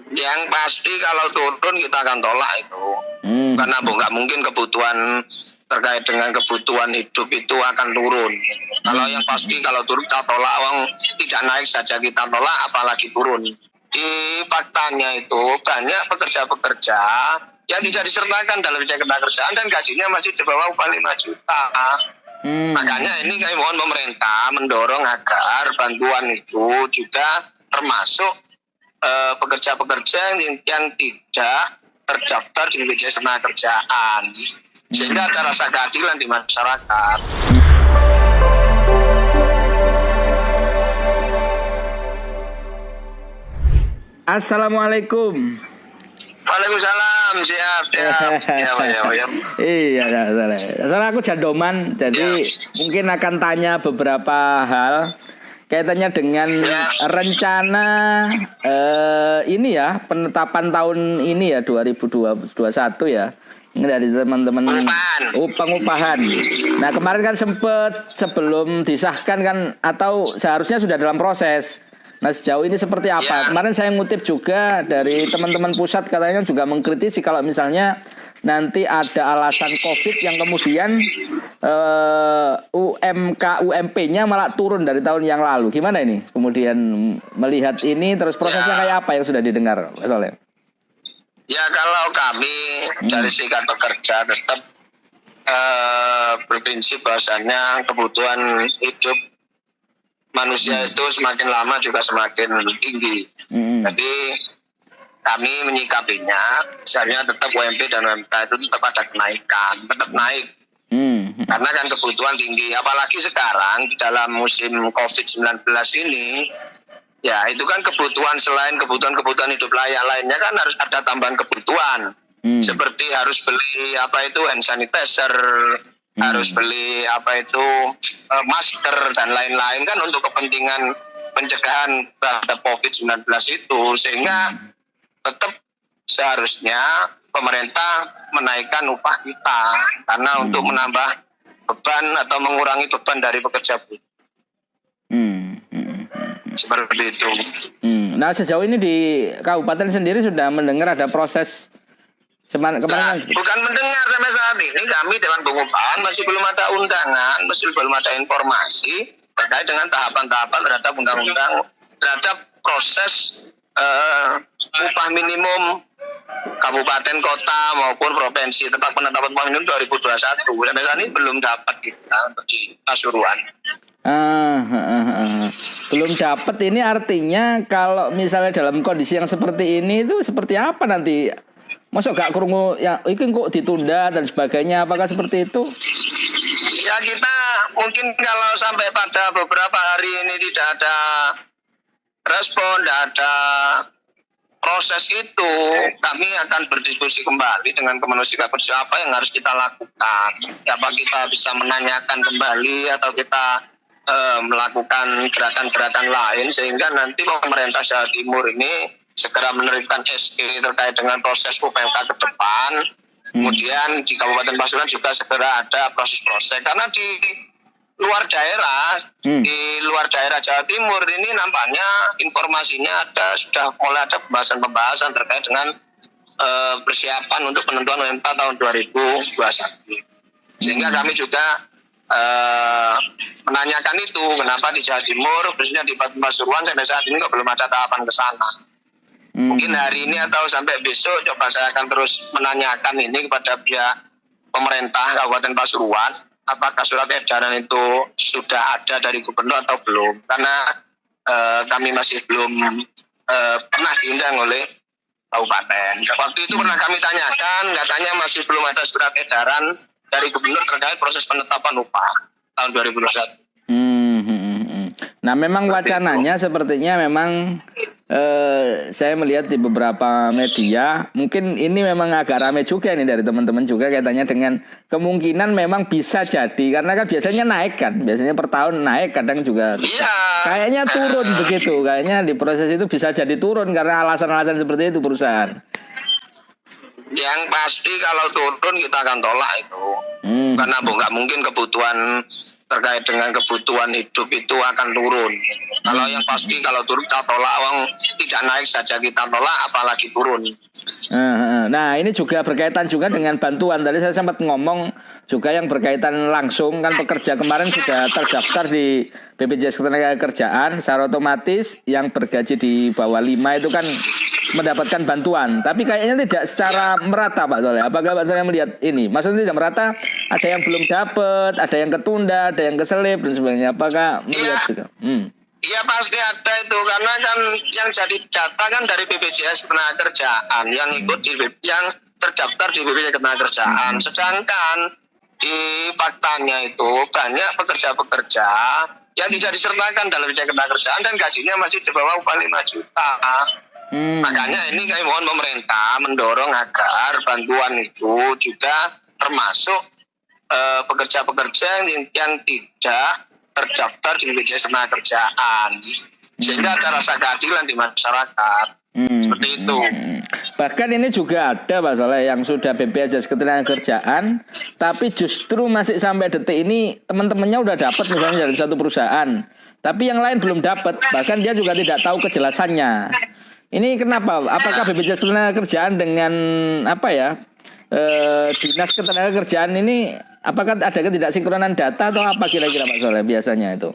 Yang pasti kalau turun kita akan tolak itu. Karena nggak mungkin kebutuhan terkait dengan kebutuhan hidup itu akan turun. Kalau yang pasti kalau turun kita tolak, tidak naik saja kita tolak, apalagi turun. Di faktanya itu banyak pekerja-pekerja yang tidak disertakan dalam bidang ketenagakerjaan dan gajinya masih di bawah upah 5 juta. Makanya ini kami mohon pemerintah mendorong agar bantuan itu juga termasuk pekerja-pekerja yang tidak terdaftar di BPJS Ketenagakerjaan, sehingga ada rasa keadilan di masyarakat. Assalamualaikum. Waalaikumsalam, siap. Iya, soalnya aku jandoman, jadi mungkin akan tanya beberapa hal kaitannya dengan rencana ini ya, penetapan tahun ini ya 2021 ya. Ini dari teman-teman pengupahan. Nah, kemarin kan sempat sebelum disahkan kan, atau seharusnya sudah dalam proses. Nah, sejauh ini seperti apa? Kemarin saya ngutip juga dari teman-teman pusat, katanya juga mengkritisi kalau misalnya nanti ada alasan COVID yang kemudian UMP-nya malah turun dari tahun yang lalu. Gimana ini? Kemudian melihat ini, terus prosesnya kayak apa yang sudah didengar, Mas Soleh? Ya, kalau kami dari Serikat Pekerja tetap berprinsip bahwasannya kebutuhan hidup manusia itu semakin lama juga semakin tinggi. Jadi kami menyikapinya, misalnya tetap UMP dan UMK itu tetap ada kenaikan, tetap naik. Karena kan kebutuhan tinggi, apalagi sekarang di dalam musim COVID-19 ini, ya itu kan kebutuhan selain kebutuhan hidup layak lainnya kan harus ada tambahan kebutuhan. Seperti harus beli hand sanitizer, harus beli masker dan lain-lain kan untuk kepentingan pencegahan terhadap COVID-19 itu, sehingga tetap seharusnya pemerintah menaikkan upah kita karena untuk menambah beban atau mengurangi beban dari pekerja buruh. Seperti itu. Nah, sejauh ini di kabupaten sendiri sudah mendengar ada proses bukan mendengar sampai saat ini, kami Dewan Pengupahan masih belum ada undangan, masih belum ada informasi terkait dengan tahapan-tahapan terhadap undang-undang, terhadap proses upah minimum kabupaten, kota maupun provinsi tentang penetapan upah minimum 2021. Sampai saat ini belum dapat kita untuk di Pasuruan. Belum dapat, ini artinya kalau misalnya dalam kondisi yang seperti ini itu seperti apa nanti? Masuk gak krungu ya ini kok ditunda dan sebagainya, apakah seperti itu? Ya, kita mungkin kalau sampai pada beberapa hari ini tidak ada respon, tidak ada proses itu, kami akan berdiskusi kembali dengan Kementerian Serikat Pekerja apa yang harus kita lakukan. Apa kita bisa menanyakan kembali atau kita melakukan gerakan-gerakan lain sehingga nanti pemerintah Jawa Timur ini segera menerbitkan SE terkait dengan proses UPMK ke depan. Kemudian di Kabupaten Pasuruan juga segera ada proses-proses. Karena di luar daerah Jawa Timur ini nampaknya informasinya sudah mulai ada pembahasan terkait dengan persiapan untuk penentuan UMK tahun 2021. Sehingga kami juga menanyakan itu, kenapa di Jawa Timur, khususnya di Pasuruan sampai saat ini kok belum ada tahapan ke sana. Mungkin hari ini atau sampai besok coba saya akan terus menanyakan ini kepada pihak pemerintah Kabupaten Pasuruan, apakah surat edaran itu sudah ada dari gubernur atau belum, karena kami masih belum pernah diundang oleh kabupaten. Waktu itu pernah kami tanyakan, katanya masih belum ada surat edaran dari gubernur terkait proses penetapan upah tahun 2021. Nah, memang wacananya sepertinya memang saya melihat di beberapa media, mungkin ini memang agak ramai juga ini dari teman-teman juga kaitannya dengan kemungkinan memang bisa jadi, karena kan biasanya naik kan, biasanya per tahun naik, kadang juga kayaknya turun begitu, kayaknya di proses itu bisa jadi turun karena alasan-alasan seperti itu perusahaan. Yang pasti kalau turun kita akan tolak itu, karena nggak mungkin kebutuhan terkait dengan kebutuhan hidup itu akan turun. Kalau yang pasti kalau turun kita tolak, wong tidak naik saja kita tolak, apalagi turun. Nah, ini juga berkaitan juga dengan bantuan. Tadi saya sempat ngomong juga yang berkaitan langsung, kan pekerja kemarin sudah terdaftar di BPJS Ketenagakerjaan, secara otomatis yang bergaji di bawah 5 itu kan mendapatkan bantuan. Tapi kayaknya tidak secara merata, Pak Soleh. Apakah Pak Soleh melihat ini? Maksudnya tidak merata, ada yang belum dapat, ada yang ketunda, ada yang keselip dan sebagainya. Apakah melihat juga? Iya pasti ada itu, karena kan yang jadi data kan dari BPJS Ketenagakerjaan yang ikut yang terdaftar di BPJS Ketenagakerjaan. Sedangkan di faktanya itu banyak pekerja-pekerja yang tidak disertakan dalam BPJS Ketenagakerjaan dan gajinya masih di bawah upah 5 juta. Makanya ini kami mohon pemerintah mendorong agar bantuan itu juga termasuk pekerja-pekerja yang tidak terdaftar di BPJS Ketenagakerjaan, sehingga ada rasa keadilan di masyarakat. Seperti itu. Bahkan ini juga ada Pak Soleh yang sudah BPJS Ketenagakerjaan, tapi justru masih sampai detik ini teman-temannya udah dapat misalnya dari satu perusahaan, tapi yang lain belum dapat, bahkan dia juga tidak tahu kejelasannya. Ini kenapa? Apakah BPJS Ketenagakerjaan dengan Dinas Ketenagakerjaan ini apakah ada ketidaksinkronan data atau apa kira-kira Pak Soleh biasanya itu?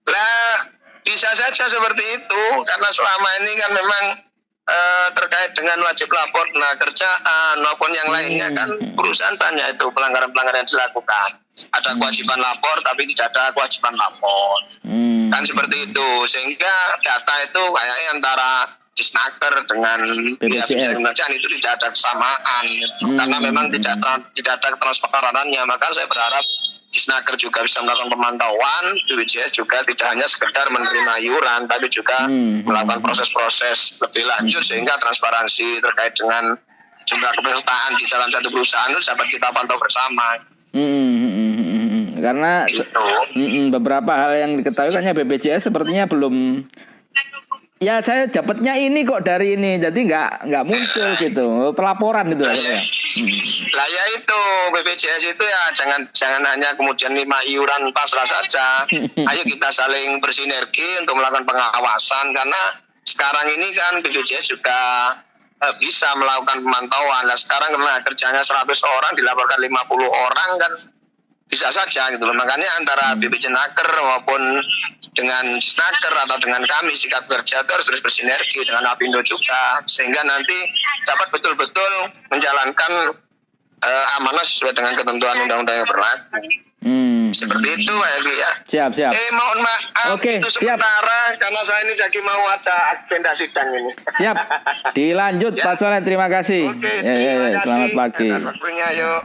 Lah bisa saja seperti itu, karena selama ini kan memang terkait dengan wajib lapor ketenagakerjaan maupun yang lainnya kan perusahaan banyak itu pelanggaran-pelanggaran yang dilakukan. Ada kewajiban lapor tapi tidak ada kewajiban lapor. Kan seperti itu, sehingga data itu kayaknya antara Disnaker dengan BPJS Ketenagakerjaan itu tidak ada kesamaan, karena memang tidak ada transparanannya. Maka saya berharap Disnaker juga bisa melakukan pemantauan, BPJS juga tidak hanya sekedar menerima iuran, tapi juga melakukan proses-proses lebih lanjut sehingga transparansi terkait dengan jumlah kepesertaan di dalam satu perusahaan itu dapat kita pantau bersama. Karena beberapa hal yang diketahui hanya BPJS sepertinya belum. Ya saya dapatnya ini kok dari ini, jadi nggak muncul gitu pelaporan gitu ya. Lah ya itu BPJS itu ya jangan hanya kemudian 5 iuran pasrah saja. Ayo kita saling bersinergi untuk melakukan pengawasan, karena sekarang ini kan BPJS juga bisa melakukan pemantauan. Nah sekarang karena kerjanya 100 orang dilaporkan 50 orang kan bisa saja gitu loh. Makanya antara BPJNaker maupun dengan Snaker atau dengan kami sikap kerja harus terus bersinergi dengan Apindo juga, sehingga nanti dapat betul-betul menjalankan amanah sesuai dengan ketentuan undang-undang yang berlaku. Seperti itu Pak Egi ya. Siap. Mohon maaf itu sementara karena saya ini jadi mau ada agenda sidang ini. Siap. Dilanjut Pak Soleh, terima kasih. Oke, selamat pagi. Waktunya yuk.